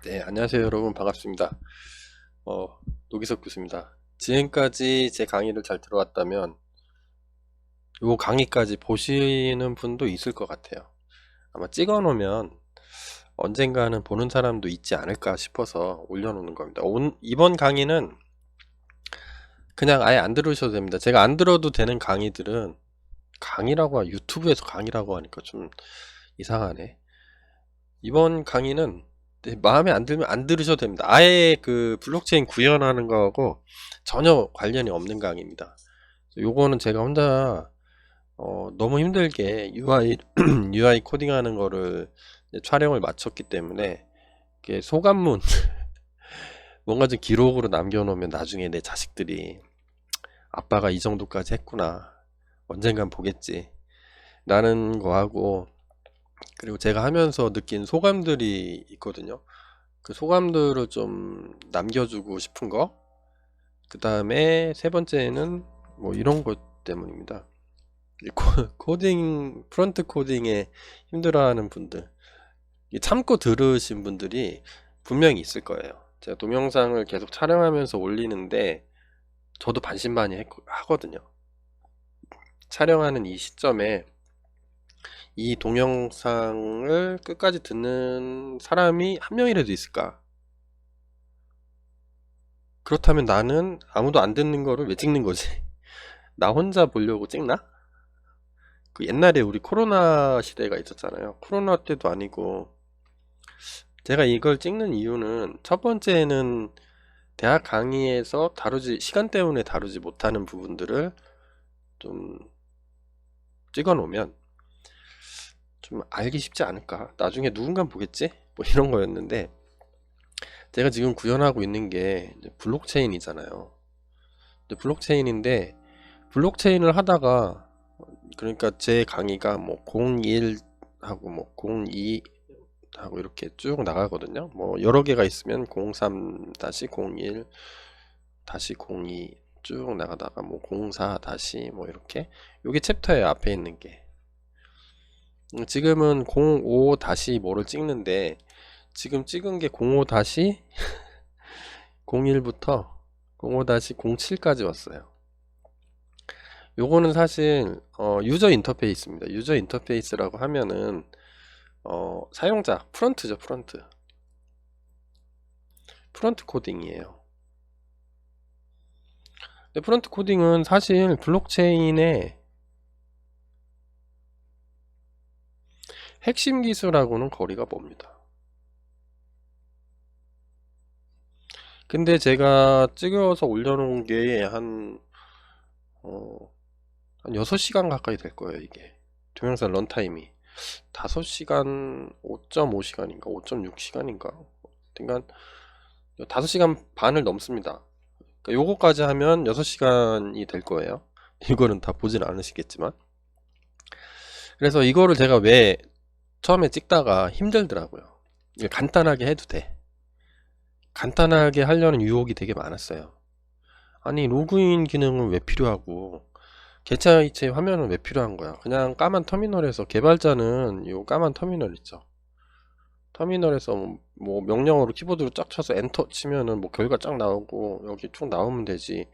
네, 안녕하세요, 여러분. 반갑습니다. 어, 노기석 교수입니다. 지금까지 제 강의를 잘 들어왔다면, 요 강의까지 보시는 분도 있을 것 같아요. 아마 찍어 놓으면 언젠가는 보는 사람도 있지 않을까 싶어서 올려놓는 겁니다. 이번 강의는 그냥 아예 안 들으셔도 됩니다. 제가 안 들어도 되는 강의들은 유튜브에서 강의라고 하니까 좀 이상하네. 이번 강의는 마음에 안 들면 안 들으셔도 됩니다. 아예 그 블록체인 구현하는 거하고 전혀 관련이 없는 강의입니다. 요거는 제가 혼자 너무 힘들게 UI 코딩하는 거를 이제 촬영을 마쳤기 때문에 이게 소감문 뭔가 좀 기록으로 남겨놓으면 나중에 내 자식들이 아빠가 이 정도까지 했구나, 언젠간 보겠지 라는 거하고, 그리고 제가 하면서 느낀 소감들이 있거든요. 그 소감들을 좀 남겨주고 싶은 거. 그 다음에 세 번째는 뭐 이런 것 때문입니다. 이 프런트 코딩에 힘들어하는 분들, 참고 들으신 분들이 분명히 있을 거예요. 제가 동영상을 계속 촬영하면서 올리는데 저도 하거든요. 촬영하는 이 시점에 이 동영상을 끝까지 듣는 사람이 한 명이라도 있을까? 그렇다면 나는 아무도 안 듣는 거를 왜 찍는 거지? 나 혼자 보려고 찍나? 그 옛날에 우리 코로나 시대가 있었잖아요. 코로나 때도 아니고, 제가 이걸 찍는 이유는 첫 번째는 대학 강의에서 시간 때문에 다루지 못하는 부분들을 좀 찍어 놓으면 좀 알기 쉽지 않을까? 나중에 누군가 보겠지? 뭐 이런 거였는데, 제가 지금 구현하고 있는 게 이제 블록체인이잖아요. 근데 블록체인을 하다가, 그러니까 제 강의가 뭐 01하고 뭐 02 하고 이렇게 쭉 나가거든요. 뭐 여러 개가 있으면 03-01 02 쭉 나가다가 뭐 04 다시 뭐 이렇게, 요게 챕터예요, 앞에 있는 게. 지금은 05 다시 뭐를 찍는데, 지금 찍은 게 05 다시 01부터 05 다시 07까지 왔어요. 요거는 사실 유저 인터페이스입니다. 유저 인터페이스라고 하면은 사용자 프런트죠. 프런트 코딩이에요. 근데 프런트 코딩은 사실 블록체인의 핵심 기술하고는 거리가 멉니다. 근데 제가 찍어서 올려놓은 게 한 6시간 가까이 될 거예요, 이게. 동영상 런타임이. 5시간, 5.5시간인가, 5.6시간인가. 그러니까 5시간 반을 넘습니다. 그러니까 요거까지 하면 6시간이 될 거예요. 이거는 다 보진 않으시겠지만. 그래서 이거를 제가 왜 처음에 찍다가 힘들더라고요. 이게 간단하게 해도 돼. 간단하게 하려는 유혹이 되게 많았어요. 아니, 로그인 기능은 왜 필요하고, 개차 이체 화면은 왜 필요한 거야? 그냥 까만 터미널에서, 개발자는 요 까만 터미널 있죠. 터미널에서 뭐 명령어로 키보드로 쫙 쳐서 엔터 치면은 뭐 결과 쫙 나오고 여기 쭉 나오면 되지.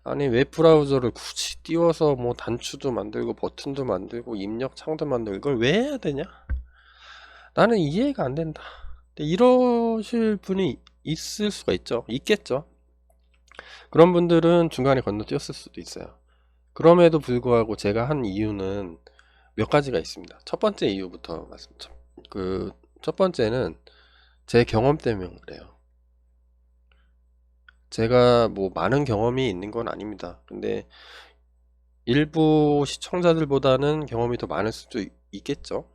아니, 웹 브라우저를 굳이 띄워서 뭐 단추도 만들고 버튼도 만들고 입력 창도 만들고 이걸 왜 해야 되냐? 나는 이해가 안 된다. 근데 이러실 분이 있을 수가 있겠죠. 그런 분들은 중간에 건너뛰었을 수도 있어요. 그럼에도 불구하고 제가 한 이유는 몇 가지가 있습니다. 첫 번째 이유부터 첫 번째는 제 경험 때문에 그래요. 제가 뭐 많은 경험이 있는 건 아닙니다. 근데 일부 시청자들보다는 경험이 더 많을 수도 있겠죠.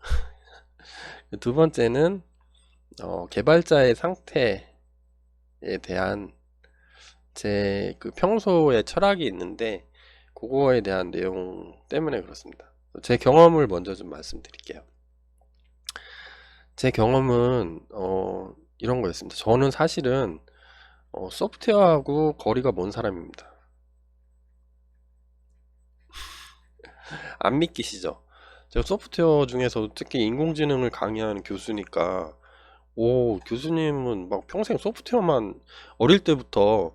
두 번째는 개발자의 상태에 대한 제 그 평소의 철학이 있는데, 그거에 대한 내용 때문에 그렇습니다. 제 경험을 먼저 좀 말씀드릴게요. 제 경험은 이런 거였습니다. 저는 사실은 소프트웨어하고 거리가 먼 사람입니다. 안 믿기시죠? 제가 소프트웨어 중에서 특히 인공지능을 강의하는 교수니까 오, 교수님은 막 평생 소프트웨어만 어릴 때부터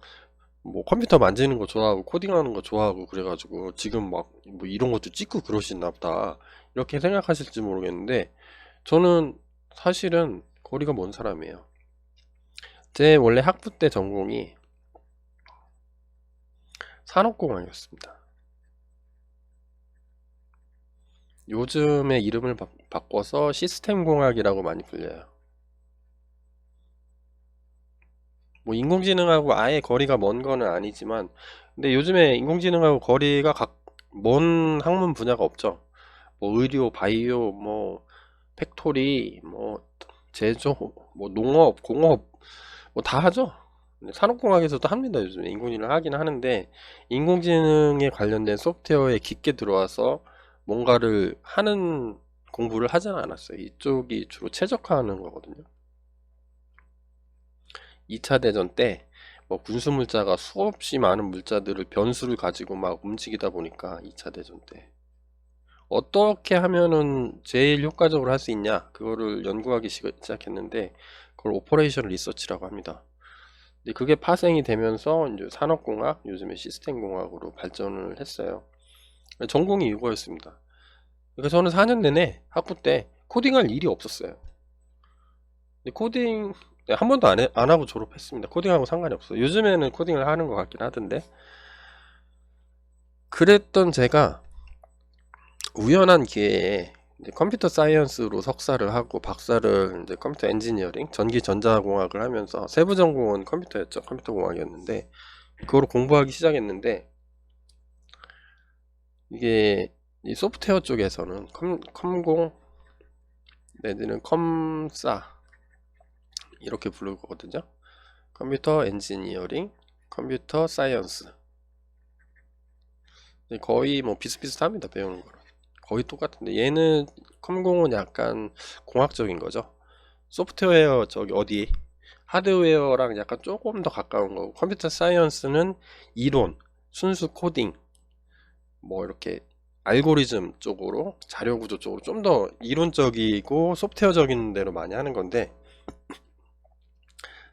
뭐 컴퓨터 만지는 거 좋아하고 코딩하는 거 좋아하고 그래가지고 지금 막 뭐 이런 것도 찍고 그러시나 보다 이렇게 생각하실지 모르겠는데 저는 사실은 거리가 먼 사람이에요. 제 원래 학부 때 전공이 산업공학이었습니다. 요즘에 이름을 바꿔서 시스템공학이라고 많이 불려요. 뭐 인공지능하고 아예 거리가 먼 거는 아니지만 근데 요즘에 인공지능하고 거리가 먼 학문 분야가 없죠. 뭐 의료, 바이오, 뭐 팩토리, 뭐 제조, 뭐 농업, 공업 뭐 다 하죠. 산업공학에서도 합니다. 요즘에 인공지능을 하긴 하는데 인공지능에 관련된 소프트웨어에 깊게 들어와서 뭔가를 하는 공부를 하지는 않았어요. 이쪽이 주로 최적화하는 거거든요. 2차 대전 때 뭐 군수 물자가 수없이 많은 물자들을 변수를 가지고 막 움직이다 보니까 2차 대전 때 어떻게 하면은 제일 효과적으로 할 수 있냐 그거를 연구하기 시작했는데 그걸 오퍼레이션 리서치라고 합니다. 근데 그게 파생이 되면서 이제 산업공학, 요즘에 시스템공학으로 발전을 했어요. 전공이 이거였습니다. 그러니까 저는 4년 내내 학부 때 코딩할 일이 없었어요. 근데 코딩 한 번도 안 하고 졸업했습니다. 코딩하고 상관이 없어요. 요즘에는 코딩을 하는 것 같긴 하던데. 그랬던 제가 우연한 기회에 이제 컴퓨터 사이언스로 석사를 하고 박사를 이제 컴퓨터 엔지니어링, 전기 전자공학을 하면서 세부 전공은 컴퓨터였죠. 컴퓨터 공학이었는데 그거를 공부하기 시작했는데 이게 이 소프트웨어 쪽에서는 컴공 내지는 컴사 이렇게 부를 거거든요. 컴퓨터 엔지니어링, 컴퓨터 사이언스 거의 뭐 비슷비슷합니다. 배우는 거는 거의 똑같은데 얘는 컴공은 약간 공학적인 거죠. 소프트웨어 저기 어디 하드웨어랑 약간 조금 더 가까운 거고 컴퓨터 사이언스는 이론, 순수 코딩 뭐 이렇게 알고리즘 쪽으로 자료 구조 쪽으로 좀 더 이론적이고 소프트웨어적인 대로 많이 하는 건데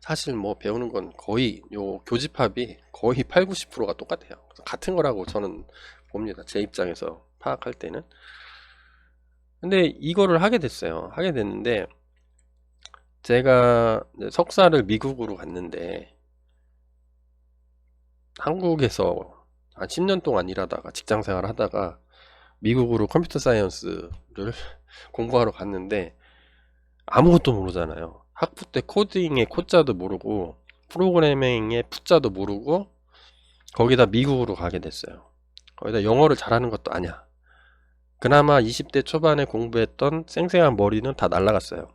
사실 뭐 배우는 건 거의 요 교집합이 거의 8, 90%가 똑같아요. 같은 거라고 저는 봅니다. 제 입장에서 파악할 때는. 근데 이거를 하게 됐어요. 하게 됐는데 제가 석사를 미국으로 갔는데 한국에서 한 10년 동안 일하다가 직장 생활 하다가 미국으로 컴퓨터 사이언스를 공부하러 갔는데 아무것도 모르잖아요. 학부 때 코딩의 코자도 모르고 프로그래밍의 푸자도 모르고 거기다 미국으로 가게 됐어요. 거기다 영어를 잘하는 것도 아니야. 그나마 20대 초반에 공부했던 쌩쌩한 머리는 다 날라갔어요.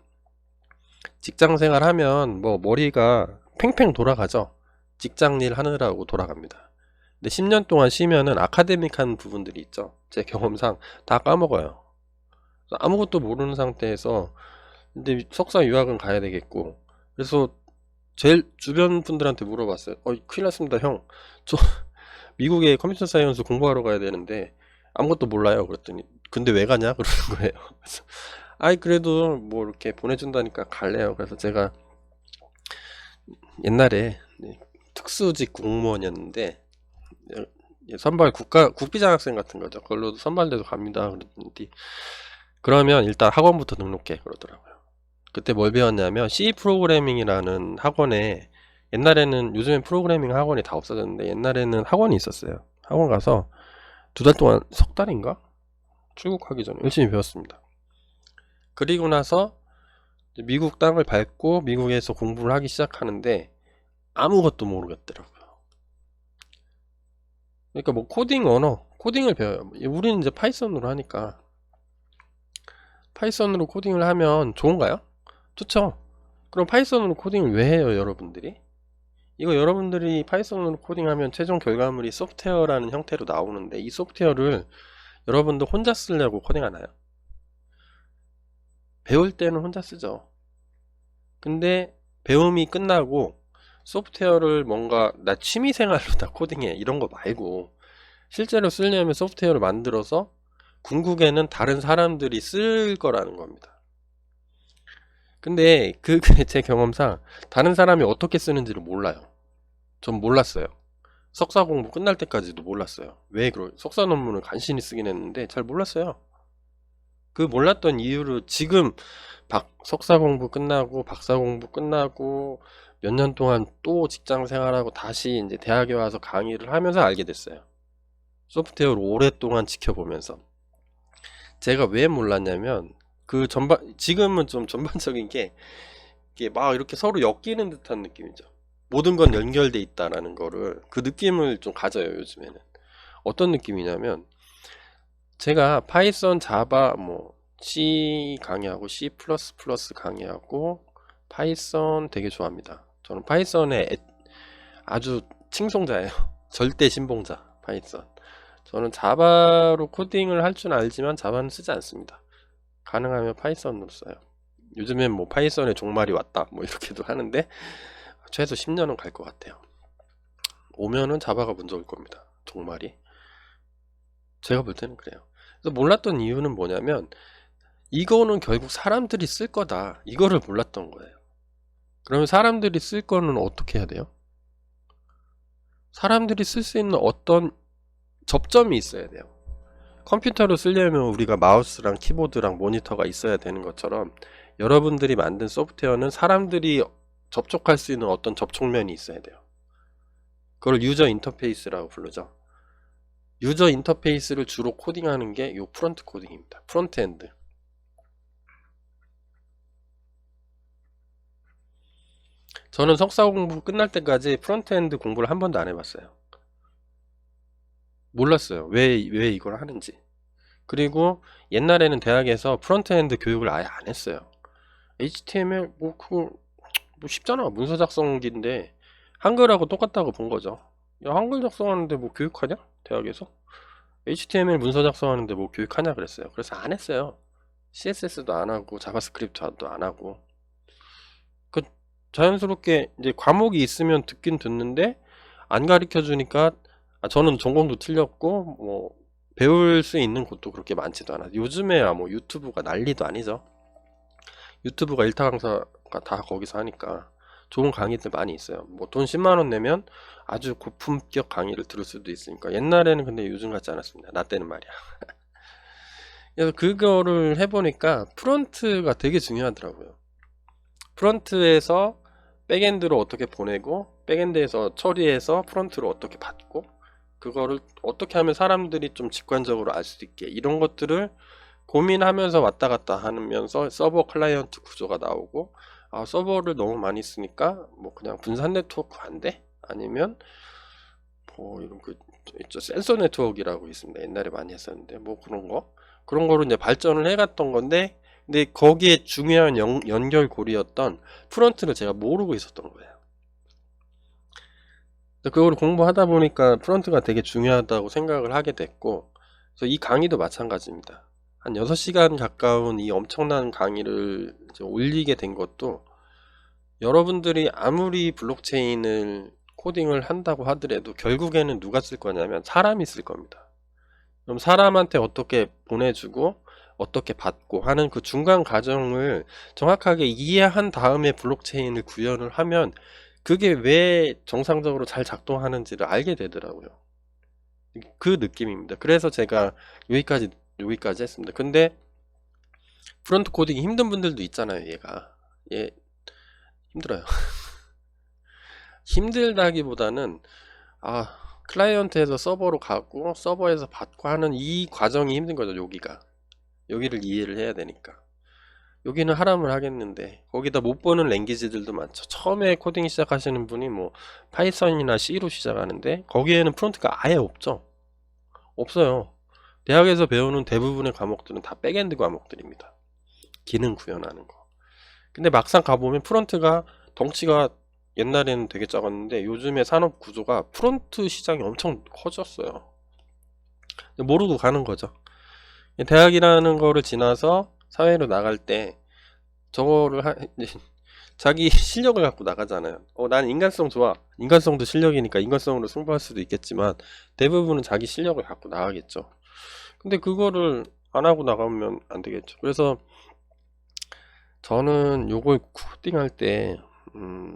직장 생활하면 뭐 머리가 팽팽 돌아가죠. 직장 일 하느라고 돌아갑니다. 근데 10년 동안 쉬면은 아카데믹한 부분들이 있죠. 제 경험상 다 까먹어요. 아무것도 모르는 상태에서 근데 석사 유학은 가야 되겠고 그래서 제일 주변 분들한테 물어봤어요. 큰일 났습니다 형. 저 미국에 컴퓨터 사이언스 공부하러 가야 되는데 아무것도 몰라요. 그랬더니 근데 왜 가냐 그러는 거예요. 그래서 아이 그래도 뭐 이렇게 보내준다니까 갈래요. 그래서 제가 옛날에 특수직 공무원이었는데 선발 국비장학생 같은 거죠. 그걸로도 선발돼도 갑니다. 그랬더니 그러면 일단 학원부터 등록해 그러더라고요. 그때 뭘 배웠냐면 C 프로그래밍이라는 학원에 옛날에는 요즘엔 프로그래밍 학원이 다 없어졌는데 옛날에는 학원이 있었어요. 학원 가서 2달 동안 석 달인가? 출국하기 전에 열심히 배웠습니다. 그리고 나서 미국 땅을 밟고 미국에서 공부를 하기 시작하는데 아무것도 모르겠더라고요. 그러니까 뭐 코딩 언어, 코딩을 배워요. 우리는 이제 파이썬으로 하니까 파이썬으로 코딩을 하면 좋은가요? 좋죠. 그럼 파이썬으로 코딩을 왜 해요, 여러분들이? 이거 여러분들이 파이썬으로 코딩하면 최종 결과물이 소프트웨어라는 형태로 나오는데 이 소프트웨어를 여러분들 혼자 쓰려고 코딩하나요? 배울 때는 혼자 쓰죠. 근데 배움이 끝나고 소프트웨어를 뭔가 나 취미생활로 다 코딩해 이런 거 말고 실제로 쓰려면 소프트웨어를 만들어서 궁극에는 다른 사람들이 쓸 거라는 겁니다. 근데 제 경험상 다른 사람이 어떻게 쓰는지를 몰라요. 전 몰랐어요. 석사 공부 끝날 때까지도 몰랐어요. 석사 논문을 간신히 쓰긴 했는데 잘 몰랐어요. 그 몰랐던 이유를 지금 석사 공부 끝나고 박사 공부 끝나고 몇 년 동안 또 직장 생활하고 다시 이제 대학에 와서 강의를 하면서 알게 됐어요. 소프트웨어를 오랫동안 지켜보면서. 제가 왜 몰랐냐면 지금은 좀 전반적인 게 이게 막 이렇게 서로 엮이는 듯한 느낌이죠. 모든 건 연결돼 있다라는 거를 그 느낌을 좀 가져요. 요즘에는 어떤 느낌이냐면 제가 파이썬, 자바, C 강의하고 C++ 강의하고 파이썬 되게 좋아합니다. 저는 파이썬의 아주 칭송자예요. 절대 신봉자 파이썬. 저는 자바로 코딩을 할 줄 알지만 자바는 쓰지 않습니다. 가능하면 파이썬으로 써요. 요즘엔 파이썬의 종말이 왔다 이렇게도 하는데 최소 10년은 갈 것 같아요. 오면은 자바가 먼저 올 겁니다. 종말이. 제가 볼 때는 그래요. 그래서 몰랐던 이유는 뭐냐면 이거는 결국 사람들이 쓸 거다. 이거를 몰랐던 거예요. 그러면 사람들이 쓸 거는 어떻게 해야 돼요? 사람들이 쓸 수 있는 어떤 접점이 있어야 돼요. 컴퓨터로 쓰려면 우리가 마우스랑 키보드랑 모니터가 있어야 되는 것처럼 여러분들이 만든 소프트웨어는 사람들이 접촉할 수 있는 어떤 접촉면이 있어야 돼요. 그걸 유저 인터페이스라고 부르죠. 유저 인터페이스를 주로 코딩하는 게 이 프론트 코딩입니다. 프론트 엔드. 저는 석사 공부 끝날 때까지 프론트 엔드 공부를 한 번도 안 해봤어요. 몰랐어요. 왜 이걸 하는지. 그리고 옛날에는 대학에서 프론트 엔드 교육을 아예 안 했어요. HTML 그거 쉽잖아. 문서 작성기인데 한글하고 똑같다고 본 거죠. 야, 한글 작성하는데 교육하냐? 대학에서? HTML 문서 작성하는데 교육하냐 그랬어요. 그래서 안 했어요. CSS도 안 하고 자바스크립트도 안 하고. 자연스럽게 이제 과목이 있으면 듣긴 듣는데 안 가르쳐 주니까 저는 전공도 틀렸고 배울 수 있는 곳도 그렇게 많지도 않아요. 요즘에야 유튜브가 난리도 아니죠. 유튜브가 일타 강사가 다 거기서 하니까 좋은 강의들 많이 있어요. 돈 10만원 내면 아주 고품격 강의를 들을 수도 있으니까. 옛날에는 근데 요즘 같지 않았습니다. 나 때는 말이야. 그래서 그거를 해보니까 프론트가 되게 중요하더라고요. 프론트에서 백엔드로 어떻게 보내고 백엔드에서 처리해서 프론트로 어떻게 받고 그거를 어떻게 하면 사람들이 좀 직관적으로 알 수 있게 이런 것들을 고민하면서 왔다 갔다 하면서 서버 클라이언트 구조가 나오고 서버를 너무 많이 쓰니까 그냥 분산 네트워크 안 돼? 아니면 이런 있죠. 센서 네트워크라고 있습니다. 옛날에 많이 했었는데 그런 거로 이제 발전을 해갔던 건데 근데 거기에 중요한 연결고리였던 프론트를 제가 모르고 있었던 거예요. 그걸 공부하다 보니까 프론트가 되게 중요하다고 생각을 하게 됐고 그래서 이 강의도 마찬가지입니다. 한 6시간 가까운 이 엄청난 강의를 이제 올리게 된 것도 여러분들이 아무리 블록체인을 코딩을 한다고 하더라도 결국에는 누가 쓸 거냐면 사람이 쓸 겁니다. 그럼 사람한테 어떻게 보내주고 어떻게 받고 하는 그 중간 과정을 정확하게 이해한 다음에 블록체인을 구현을 하면 그게 왜 정상적으로 잘 작동하는지를 알게 되더라고요. 그 느낌입니다. 그래서 제가 여기까지 했습니다. 근데 프론트 코딩이 힘든 분들도 있잖아요. 얘 힘들어요. 힘들다기보다는 클라이언트에서 서버로 가고 서버에서 받고 하는 이 과정이 힘든 거죠. 여기를 이해를 해야 되니까. 여기는 하라면 하겠는데 거기다 못 보는 랭귀지들도 많죠. 처음에 코딩 시작하시는 분이 파이썬이나 C로 시작하는데 거기에는 프론트가 아예 없어요. 대학에서 배우는 대부분의 과목들은 다 백엔드 과목들입니다. 기능 구현하는 거. 근데 막상 가보면 프론트가 덩치가 옛날에는 되게 작았는데 요즘의 산업 구조가 프론트 시장이 엄청 커졌어요. 모르고 가는 거죠. 대학이라는 거를 지나서 사회로 나갈 때 저거를 자기 실력을 갖고 나가잖아요. 난 인간성 좋아. 인간성도 실력이니까 인간성으로 승부할 수도 있겠지만 대부분은 자기 실력을 갖고 나가겠죠. 근데 그거를 안 하고 나가면 안 되겠죠. 그래서 저는 요걸 코딩할 때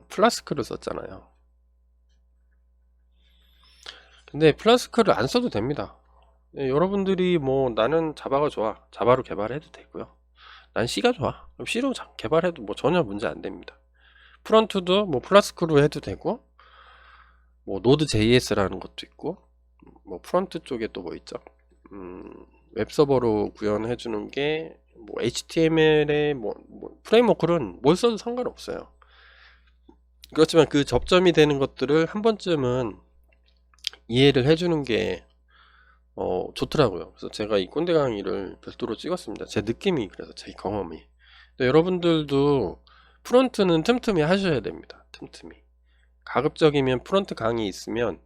플라스크를 썼잖아요. 근데 플라스크를 안 써도 됩니다. 여러분들이 뭐 나는 자바가 좋아, 자바로 개발해도 되고요. 난 C가 좋아, 그럼 C로 개발해도 뭐 전혀 문제 안 됩니다. 프론트도 뭐 플라스크로 해도 되고, 뭐 노드 JS라는 것도 있고, 뭐 프론트 쪽에 또 뭐 있죠. 웹서버로 구현해 주는 게 뭐 HTML에 뭐 프레임워크는 뭘 써도 상관없어요. 그렇지만 그 접점이 되는 것들을 한 번쯤은 이해를 해주는 게 좋더라고요. 그래서 제가 이 꼰대 강의를 별도로 찍었습니다. 제 느낌이, 그래서 제 경험이. 여러분들도 프론트는 틈틈이 하셔야 됩니다. 틈틈이. 가급적이면 프론트 강의 있으면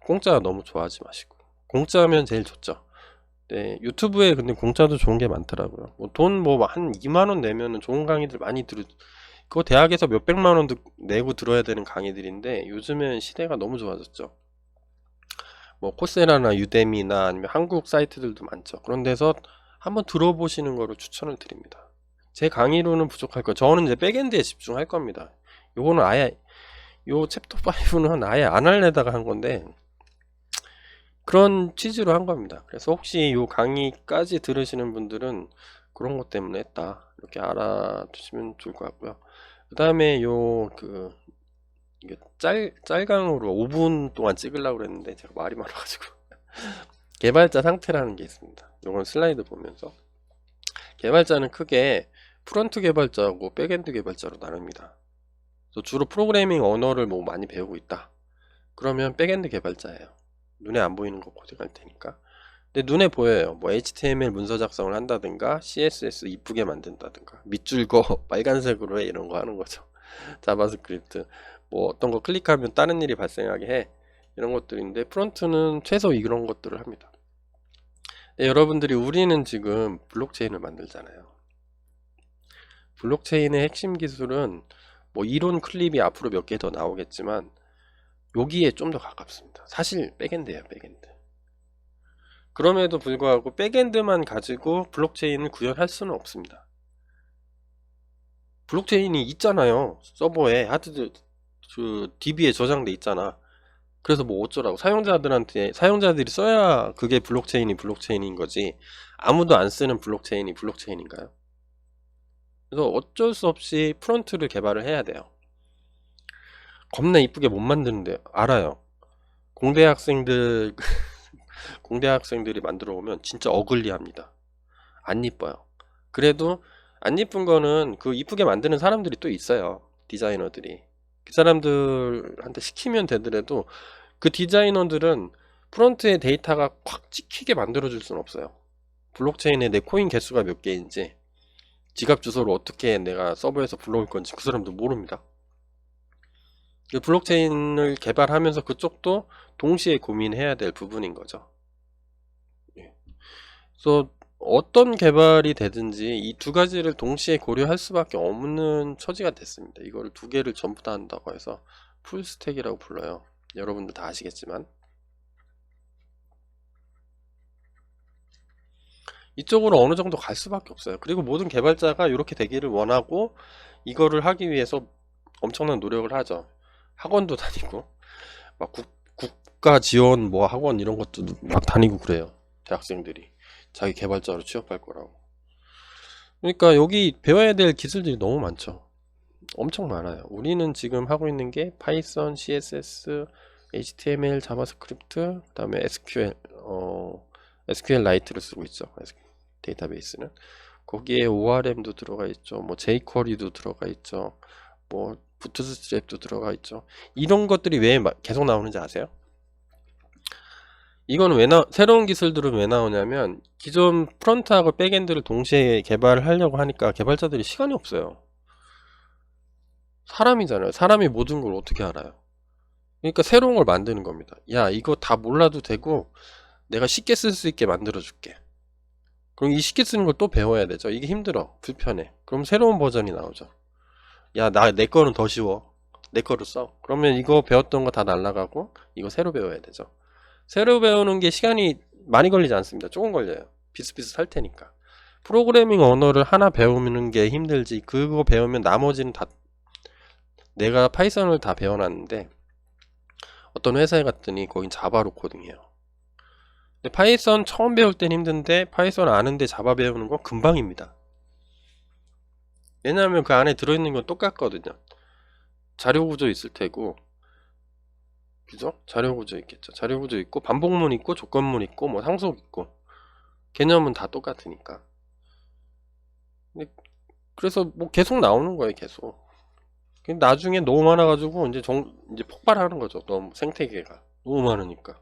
공짜 너무 좋아하지 마시고, 공짜면 제일 좋죠. 네, 유튜브에 근데 공짜도 좋은 게 많더라고요. 돈 뭐 한 2만원 내면은 좋은 강의들 많이 그거 대학에서 몇백만원 내고 들어야 되는 강의들인데, 요즘엔 시대가 너무 좋아졌죠. 뭐 코세라나 유데미나 아니면 한국 사이트들도 많죠. 그런 데서 한번 들어보시는 거를 추천을 드립니다. 제 강의로는 부족할 거예요. 저는 이제 백엔드에 집중할 겁니다. 요거는 아예, 요 챕터 5는 아예 안 할래다가 한 건데, 그런 취지로 한 겁니다. 그래서 혹시 요 강의까지 들으시는 분들은 그런 것 때문에 했다, 이렇게 알아두시면 좋을 것 같고요. 그 다음에 이게 짤강으로 5분 동안 찍으려고 그랬는데 제가 말이 많아가지고 개발자 상태라는 게 있습니다. 요건 슬라이드 보면서, 개발자는 크게 프론트 개발자하고 백엔드 개발자로 나눕니다. 그래서 주로 프로그래밍 언어를 뭐 많이 배우고 있다, 그러면 백엔드 개발자예요. 눈에 안 보이는 거 코딩할 테니까. 근데 눈에 보여요. 뭐 HTML 문서 작성을 한다든가, CSS 이쁘게 만든다든가, 밑줄 그어 빨간색으로 해, 이런 거 하는 거죠. 자바스크립트 뭐 어떤 거 클릭하면 다른 일이 발생하게 해, 이런 것들인데, 프론트는 최소 이런 것들을 합니다. 여러분들이, 우리는 지금 블록체인을 만들잖아요. 블록체인의 핵심 기술은 뭐 이론 클립이 앞으로 몇 개 더 나오겠지만 여기에 좀 더 가깝습니다. 사실 백엔드예요, 백엔드. 그럼에도 불구하고 백엔드만 가지고 블록체인을 구현할 수는 없습니다. 블록체인이 있잖아요. 서버에 DB에 저장돼 있잖아. 그래서 뭐 어쩌라고, 사용자들이 써야 그게 블록체인인 거지, 아무도 안 쓰는 블록체인이 블록체인인가요? 그래서 어쩔 수 없이 프론트를 개발을 해야 돼요. 겁나 이쁘게 못 만드는데 알아요. 공대 학생들이 만들어 오면 진짜 어글리합니다. 안 이뻐요. 그래도 안 이쁜 거는 그 이쁘게 만드는 사람들이 또 있어요. 디자이너들이. 그 사람들한테 시키면 되더라도 그 디자이너들은 프론트의 데이터가 콱 찍히게 만들어 줄 수는 없어요. 블록체인에 내 코인 개수가 몇 개인지, 지갑 주소를 어떻게 내가 서버에서 불러올 건지 그 사람도 모릅니다. 그 블록체인을 개발하면서 그쪽도 동시에 고민해야 될 부분인 거죠. 그래서 어떤 개발이 되든지 이 두 가지를 동시에 고려할 수밖에 없는 처지가 됐습니다. 이거를 두 개를 전부 다 한다고 해서 풀스택이라고 불러요. 여러분들 다 아시겠지만 이쪽으로 어느 정도 갈 수밖에 없어요. 그리고 모든 개발자가 이렇게 되기를 원하고 이거를 하기 위해서 엄청난 노력을 하죠. 학원도 다니고 막 국가 지원 뭐 학원 이런 것도 막 다니고 그래요. 대학생들이 자기 개발자로 취업할 거라고. 그러니까 여기 배워야 될 기술들이 너무 많죠. 엄청 많아요. 우리는 지금 하고 있는 게 파이썬, CSS, HTML, 자바스크립트, 그 다음에 SQL, SQL라이트를 쓰고 있죠. 데이터베이스는. 거기에 ORM도 들어가 있죠. 뭐 jQuery도 들어가 있죠. 뭐 부트스트랩도 들어가 있죠. 이런 것들이 왜 계속 나오는지 아세요? 이거는 새로운 기술들은 왜 나오냐면, 기존 프론트하고 백엔드를 동시에 개발을 하려고 하니까 개발자들이 시간이 없어요. 사람이잖아요. 사람이 모든 걸 어떻게 알아요? 그러니까 새로운 걸 만드는 겁니다. 야, 이거 다 몰라도 되고 내가 쉽게 쓸 수 있게 만들어 줄게. 그럼 이 쉽게 쓰는 걸 또 배워야 되죠. 이게 힘들어, 불편해. 그럼 새로운 버전이 나오죠. 야, 내 거는 더 쉬워, 내 거를 써. 그러면 이거 배웠던 거 다 날라가고 이거 새로 배워야 되죠. 새로 배우는 게 시간이 많이 걸리지 않습니다. 조금 걸려요. 비슷비슷할 테니까. 프로그래밍 언어를 하나 배우는 게 힘들지, 그거 배우면 나머지는 다, 내가 파이썬을 다 배워놨는데 어떤 회사에 갔더니 거긴 자바로 코딩해요. 근데 파이썬 처음 배울 땐 힘든데 파이썬 아는데 자바 배우는 건 금방입니다. 왜냐하면 그 안에 들어있는 건 똑같거든요. 자료 구조 있을 테고, 그죠? 자료 구조 있겠죠. 자료 구조 있고, 반복문 있고, 조건문 있고, 뭐 상속 있고, 개념은 다 똑같으니까. 그래서 뭐 계속 나오는 거예요, 계속. 나중에 너무 많아가지고 이제 폭발하는 거죠. 너무 생태계가 너무 많으니까.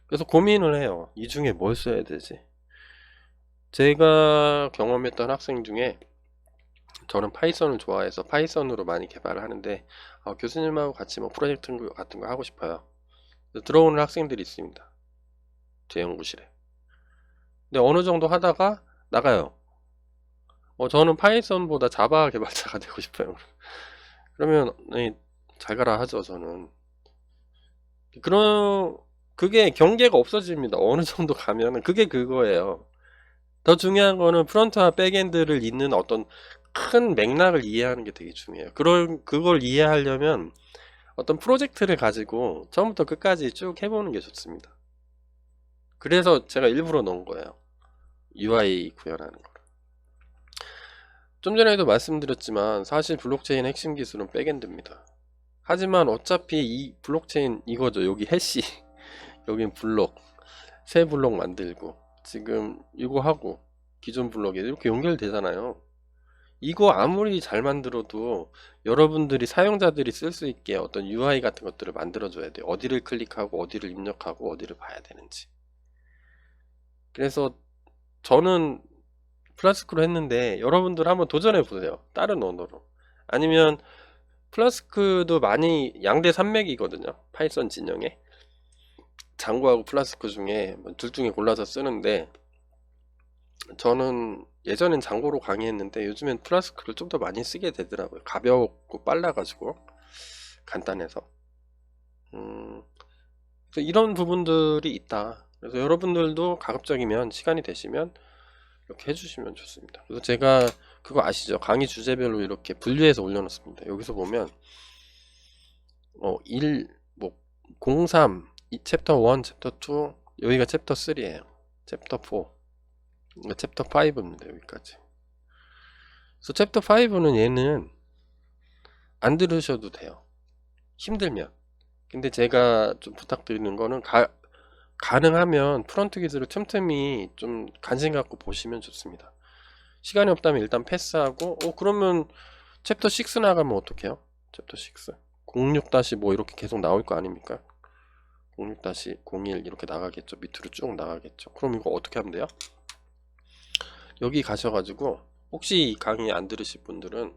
그래서 고민을 해요. 이 중에 뭘 써야 되지? 제가 경험했던 학생 중에, 저는 파이썬을 좋아해서 파이썬으로 많이 개발을 하는데, 교수님하고 같이 뭐 프로젝트 같은 거 하고 싶어요. 들어오는 학생들이 있습니다, 제 연구실에. 근데 어느 정도 하다가 나가요. 저는 파이썬보다 자바 개발자가 되고 싶어요. 그러면 네, 잘 가라 하죠. 저는 그게 경계가 없어집니다. 어느 정도 가면은 그게 그거예요. 더 중요한 거는 프론트와 백엔드를 잇는 어떤 큰 맥락을 이해하는 게 되게 중요해요. 그걸 이해하려면 어떤 프로젝트를 가지고 처음부터 끝까지 쭉 해보는 게 좋습니다. 그래서 제가 일부러 넣은 거예요, UI 구현하는 거. 좀 전에도 말씀드렸지만 사실 블록체인 핵심 기술은 백엔드입니다. 하지만 어차피 이 블록체인 이거죠. 여기 해시 여긴 블록, 새 블록 만들고, 지금 이거 하고 기존 블록에 이렇게 연결되잖아요. 이거 아무리 잘 만들어도 여러분들이, 사용자들이 쓸 수 있게 어떤 UI 같은 것들을 만들어 줘야 돼요. 어디를 클릭하고 어디를 입력하고 어디를 봐야 되는지. 그래서 저는 플라스크로 했는데 여러분들 한번 도전해 보세요, 다른 언어로. 아니면 플라스크도 많이 양대 산맥이거든요, 파이썬 진영에. 장고하고 플라스크 중에 둘 중에 골라서 쓰는데, 저는 예전엔 장고로 강의했는데 요즘엔 플라스크를 좀 더 많이 쓰게 되더라고요. 가볍고 빨라가지고, 간단해서. 그래서 이런 부분들이 있다. 그래서 여러분들도 가급적이면 시간이 되시면 이렇게 해주시면 좋습니다. 그래서 제가 그거 아시죠? 강의 주제별로 이렇게 분류해서 올려놓습니다. 여기서 보면 1, 03, 챕터 1, 챕터 2, 여기가 챕터 3예요. 챕터 4, 챕터 5입니다. 여기까지. 그래서 챕터 5는 얘는 안 들으셔도 돼요, 힘들면. 근데 제가 좀 부탁드리는 거는 가능하면 프론트 기술을 틈틈이 좀 관심 갖고 보시면 좋습니다. 시간이 없다면 일단 패스하고, 그러면 챕터 6 나가면 어떡해요? 챕터 6 06- 이렇게 계속 나올 거 아닙니까? 06-01 이렇게 나가겠죠. 밑으로 쭉 나가겠죠. 그럼 이거 어떻게 하면 돼요? 여기 가셔가지고, 혹시 이 강의 안 들으실 분들은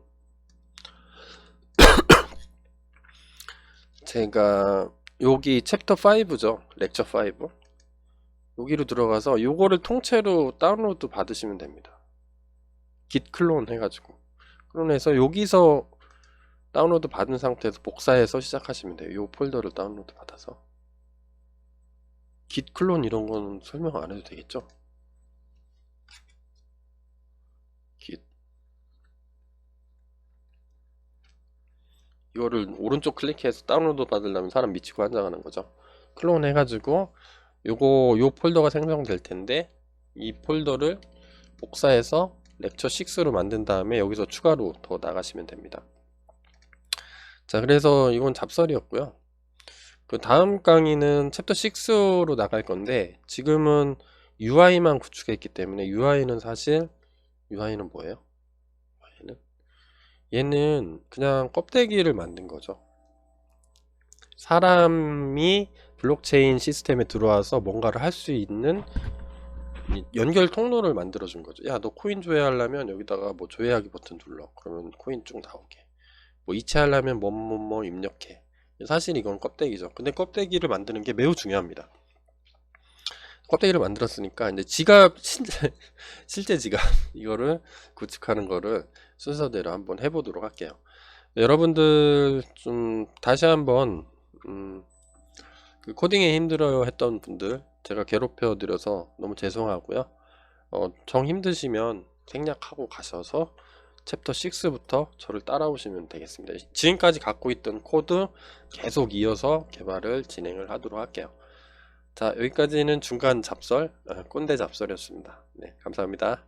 제가 여기 챕터 5죠, 렉처 5, 여기로 들어가서 요거를 통째로 다운로드 받으시면 됩니다. git 클론 해가지고, 클론해서 여기서 다운로드 받은 상태에서 복사해서 시작하시면 돼요. 요 폴더를 다운로드 받아서. git 클론 이런 거는 설명 안 해도 되겠죠? git, 이거를 오른쪽 클릭해서 다운로드 받으려면 사람 미치고 환장하는 거죠. 클론 해가지고 요 폴더가 생성될 텐데, 이 폴더를 복사해서 렉처 6로 만든 다음에 여기서 추가로 더 나가시면 됩니다. 자, 그래서 이건 잡설이었고요. 그 다음 강의는 챕터 6로 나갈 건데, 지금은 UI만 구축했기 때문에, UI는 뭐예요? 얘는 그냥 껍데기를 만든 거죠. 사람이 블록체인 시스템에 들어와서 뭔가를 할 수 있는 연결 통로를 만들어 준 거죠. 야, 너 코인 조회하려면 여기다가 뭐 조회하기 버튼 눌러. 그러면 코인 쭉 나오게. 뭐 이체하려면 뭐 입력해. 사실 이건 껍데기죠. 근데 껍데기를 만드는 게 매우 중요합니다. 껍데기를 만들었으니까 이제 지갑, 실제 지갑 이거를 구축하는 거를 순서대로 한번 해보도록 할게요. 여러분들 좀 다시 한번 그 코딩에 힘들어요 했던 분들, 제가 괴롭혀 드려서 너무 죄송하고요. 정 힘드시면 생략하고 가셔서 챕터 6부터 저를 따라오시면 되겠습니다. 지금까지 갖고 있던 코드 계속 이어서 개발을 진행을 하도록 할게요. 자, 여기까지는 중간 잡설, 꼰대 잡설이었습니다. 네, 감사합니다.